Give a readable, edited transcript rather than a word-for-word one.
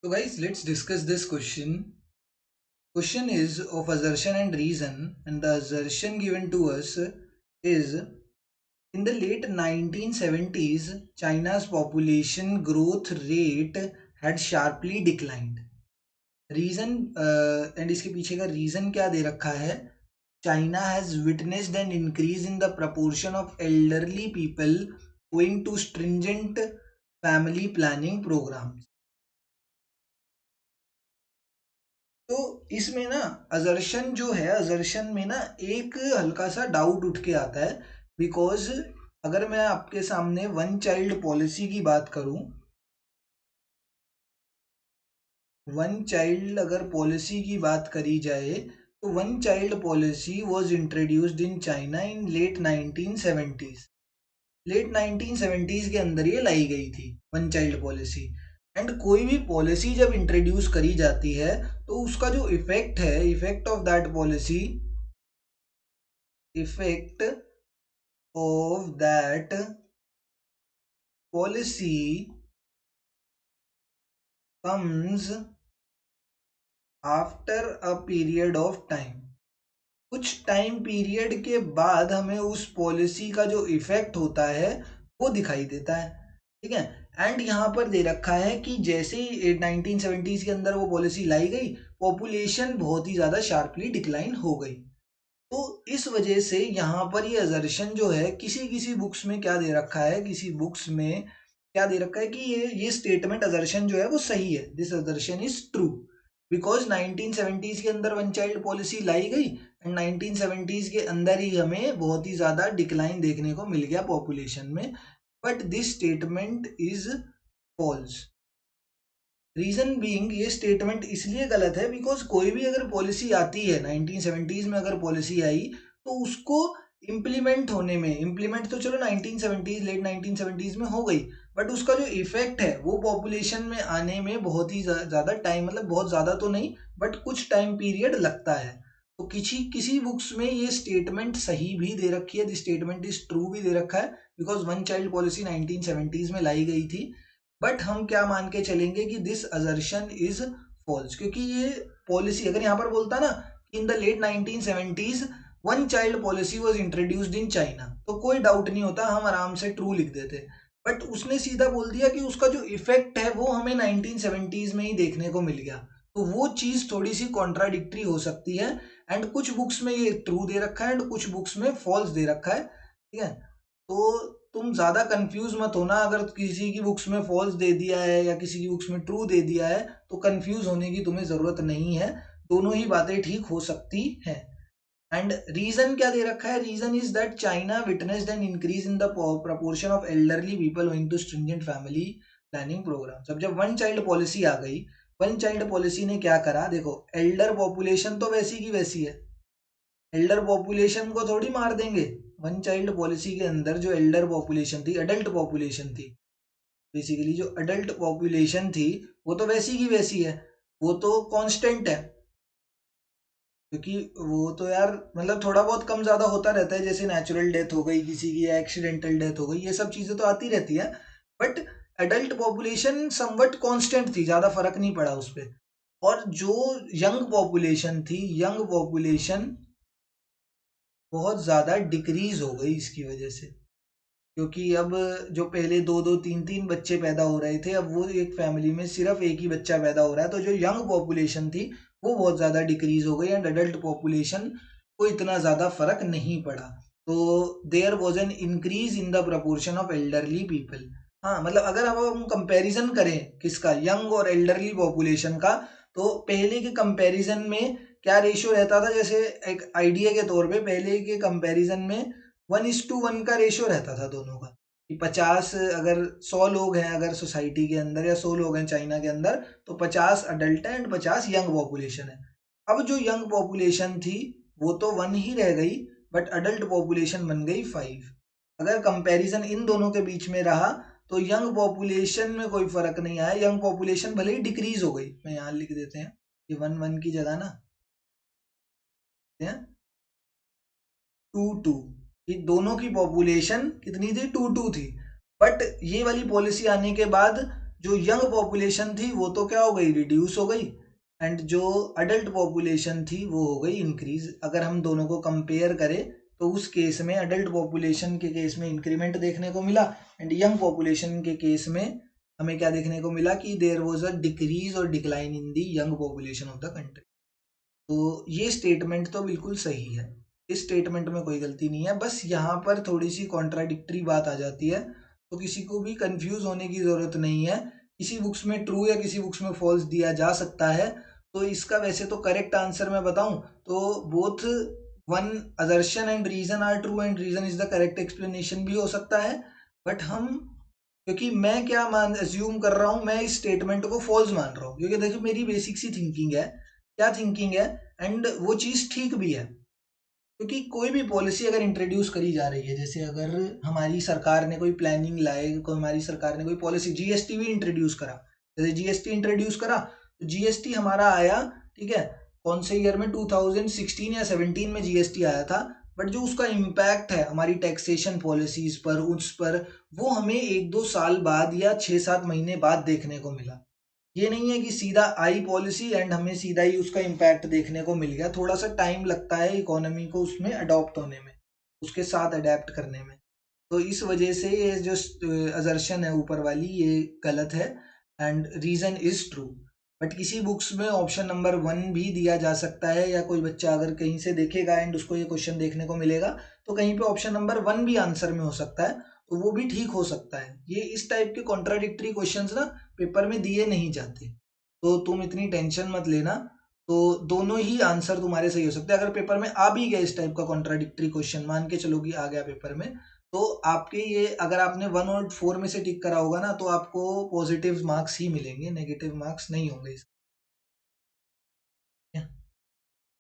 So guys, let's discuss this question. Question is of assertion and reason, and the assertion given to us is in the late 1970s, China's population growth rate had sharply declined. Reason and इसके पीछे का reason क्या दे रखा है? China has witnessed an increase in the proportion of elderly people owing to stringent family planning programs. तो इसमें ना अजर्शन जो है, अजर्शन में ना एक हल्का सा डाउट उठ के आता है। बिकॉज अगर मैं आपके सामने वन चाइल्ड पॉलिसी की बात करूं, वन चाइल्ड अगर पॉलिसी की बात करी जाए तो one child policy was introduced in China in late 1970s। Late 1970s के अंदर ये लाई गई थी वन चाइल्ड पॉलिसी। एंड कोई भी पॉलिसी जब इंट्रोड्यूस करी जाती है तो उसका जो इफेक्ट है, effect of that policy, effect of that policy comes after a period of time. कुछ टाइम पीरियड के बाद हमें उस पॉलिसी का जो इफेक्ट होता है वो दिखाई देता है। ठीक है। एंड यहाँ पर दे रखा है कि जैसे ही 1970s के अंदर वो पॉलिसी लाई गई, पॉपुलेशन बहुत ही ज़्यादा शार्पली डिक्लाइन हो गई। तो इस वजह से यहाँ पर ये अजर्शन जो है, किसी किसी बुक्स में क्या दे रखा है, किसी बुक्स में क्या दे रखा है कि ये स्टेटमेंट अजर्शन जो है वो सही है, this अजर्शन is true because 1970s के अंदर वन चाइल्ड पॉलिसी लाई गई एंड 1970s के अंदर ही हमें बहुत ही ज़्यादा डिक्लाइन देखने को मिल गया पॉपुलेशन में। But this statement is false. Reason being, ये स्टेटमेंट इसलिए गलत है बिकॉज कोई भी अगर पॉलिसी आती है, 1970s में अगर पॉलिसी आई तो उसको इम्प्लीमेंट होने में, इम्प्लीमेंट तो चलो 1970s लेट 1970s में हो गई, बट उसका जो इफेक्ट है वो पॉपुलेशन में आने में बहुत ही ज़्यादा टाइम, मतलब बहुत ज़्यादा तो नहीं बट कुछ टाइम पीरियड लगता है। तो किसी किसी बुक्स में ये स्टेटमेंट सही भी दे रखी है, दिस स्टेटमेंट इज ट्रू भी दे रखा है because one child policy 1970s में लाई गई थी। बट हम क्या मान के चलेंगे कि दिस अजर्शन इज फॉल्स, क्योंकि ये पॉलिसी अगर यहाँ पर बोलता ना in the late 1970s one child policy was introduced in China तो कोई डाउट नहीं होता, हम आराम से ट्रू लिख देते। बट उसने सीधा बोल दिया कि उसका जो इफेक्ट है वो हमें 1970s में ही देखने को मिल गया, तो वो चीज थोड़ी सी कॉन्ट्राडिक्टरी हो सकती है। एंड कुछ बुक्स में ये ट्रू दे रखा है एंड कुछ बुक्स में फॉल्स दे रखा है। ठीक है। तो तुम ज्यादा कंफ्यूज मत होना, अगर किसी की बुक्स में फॉल्स दे दिया है या किसी की बुक्स में ट्रू दे दिया है तो कंफ्यूज होने की तुम्हें जरूरत नहीं है, दोनों ही बातें ठीक हो सकती हैं। एंड रीजन क्या दे रखा है? Reason is that China witnessed an increase in the proportion of elderly people owing to stringent family planning programme. जब वन चाइल्ड पॉलिसी आ गई, वन चाइल्ड पॉलिसी ने क्या करा, देखो एल्डर पॉपुलेशन तो वैसी की वैसी है, एल्डर पॉपुलेशन को थोड़ी मार देंगे। वन चाइल्ड पॉलिसी के अंदर जो एल्डर पॉपुलेशन थी, अडल्ट पॉपुलेशन थी, बेसिकली जो अडल्ट पॉपुलेशन थी वो तो वैसी की वैसी है, वो तो कांस्टेंट है। क्योंकि वो तो यार मतलब थोड़ा बहुत कम ज्यादा होता रहता है, जैसे नेचुरल डेथ हो गई किसी की या एक्सीडेंटल डेथ हो गई, ये सब चीजें तो आती रहती है। But adult population somewhat constant थी, ज्यादा फर्क नहीं पड़ा उस पर। और जो यंग पॉपुलेशन थी, यंग पॉपुलेशन बहुत ज्यादा डिक्रीज हो गई इसकी वजह से। क्योंकि अब जो पहले दो दो तीन तीन बच्चे पैदा हो रहे थे, अब वो एक फैमिली में सिर्फ एक ही बच्चा पैदा हो रहा है, तो जो यंग पॉपुलेशन थी वो बहुत ज़्यादा डिक्रीज हो गई एंड अडल्ट पॉपुलेशन को इतना ज़्यादा फर्क नहीं पड़ा। तो there was an increase in the proportion of elderly people. हाँ मतलब अगर अब हम कंपैरिजन करें किसका, यंग और एल्डरली पॉपुलेशन का, तो पहले के कंपैरिजन में क्या रेशियो रहता था, जैसे एक आइडिया के तौर पे पहले के कंपैरिजन में 1:1 का रेशियो रहता था दोनों का। कि 50 अगर 100 लोग हैं अगर सोसाइटी के अंदर या 100 लोग हैं चाइना के अंदर, तो 50 अडल्ट है एंड 50 यंग पॉपुलेशन है। अब जो यंग पॉपुलेशन थी वो तो 1 ही रह गई, बट अडल्ट पॉपुलेशन बन गई 5। अगर कंपैरिजन इन दोनों के बीच में रहा तो यंग पॉपुलेशन में कोई फर्क नहीं आया, यंग पॉपुलेशन भले ही डिक्रीज हो गई। मैं यहाँ लिख देते हैं ये 1:1 की जगह ना 2:2, ये दोनों की पॉपुलेशन कितनी थी, 2:2 थी। बट ये वाली पॉलिसी आने के बाद जो यंग पॉपुलेशन थी वो तो क्या हो गई, रिड्यूस हो गई, एंड जो अडल्ट पॉपुलेशन थी वो हो गई इंक्रीज। अगर हम दोनों को कंपेयर करें तो उस केस में अडल्ट पॉपुलेशन के केस में इंक्रीमेंट देखने को मिला, एंड यंग पॉपुलेशन के केस में हमें क्या देखने को मिला कि देयर वाज अ डिक्रीज और decline in the young population of the country. तो ये स्टेटमेंट तो बिल्कुल सही है, इस स्टेटमेंट में कोई गलती नहीं है, बस यहाँ पर थोड़ी सी कॉन्ट्राडिक्टरी बात आ जाती है, तो किसी को भी कंफ्यूज होने की जरूरत नहीं है। किसी बुक्स में ट्रू या किसी बुक्स में फॉल्स दिया जा सकता है। तो इसका वैसे तो करेक्ट आंसर मैं बताऊं तो both one assertion and reason are true and reason is the correct explanation भी हो सकता है, बट हम, क्योंकि मैं क्या मान अज्यूम कर रहा हूं, मैं इस स्टेटमेंट को फॉल्स मान रहा हूं, क्योंकि देखिए मेरी बेसिक सी थिंकिंग है, क्या थिंकिंग है, एंड वो चीज ठीक भी है। क्योंकि कोई भी पॉलिसी अगर इंट्रोड्यूस करी जा रही है, जैसे अगर हमारी सरकार ने कोई प्लानिंग लाए, कोई हमारी सरकार ने कोई पॉलिसी, जीएसटी भी इंट्रोड्यूस करा, जैसे जीएसटी इंट्रोड्यूस करा तो जीएसटी हमारा आया, ठीक है, कौन से ईयर में, 2016 या 17 में जीएसटी आया था, बट जो उसका इम्पैक्ट है हमारी टैक्सेशन पॉलिसीज पर, उस पर, वो हमें 1-2 साल बाद या 6-7 महीने बाद देखने को मिला। ये नहीं है कि सीधा आई पॉलिसी एंड हमें सीधा ही उसका इम्पैक्ट देखने को मिल गया, थोड़ा सा टाइम लगता है इकोनॉमी को उसमें अडॉप्ट होने में, उसके साथ अडेप्ट करने में। तो इस वजह से ये जो असर्शन है ऊपर वाली, ये गलत है, and reason is true. But किसी बुक्स में ऑप्शन नंबर 1 भी दिया जा सकता है, या कोई बच्चा अगर कहीं से देखेगा एंड उसको ये क्वेश्चन देखने को मिलेगा तो कहीं पे ऑप्शन नंबर 1 भी आंसर में हो सकता है, तो वो भी ठीक हो सकता है। ये इस टाइप के कॉन्ट्राडिक्टरी क्वेश्चंस ना पेपर में दिए नहीं जाते, तो तुम इतनी टेंशन मत लेना। तो दोनों ही आंसर तुम्हारे सही हो सकते हैं। अगर पेपर में आ भी गया इस टाइप का कॉन्ट्राडिक्टरी क्वेश्चन, मान के चलो कि आ गया पेपर में, तो आपके ये, अगर आपने 1 और 4 में से टिक करा होगा ना, तो आपको पॉजिटिव मार्क्स ही मिलेंगे, नेगेटिव मार्क्स नहीं होंगे।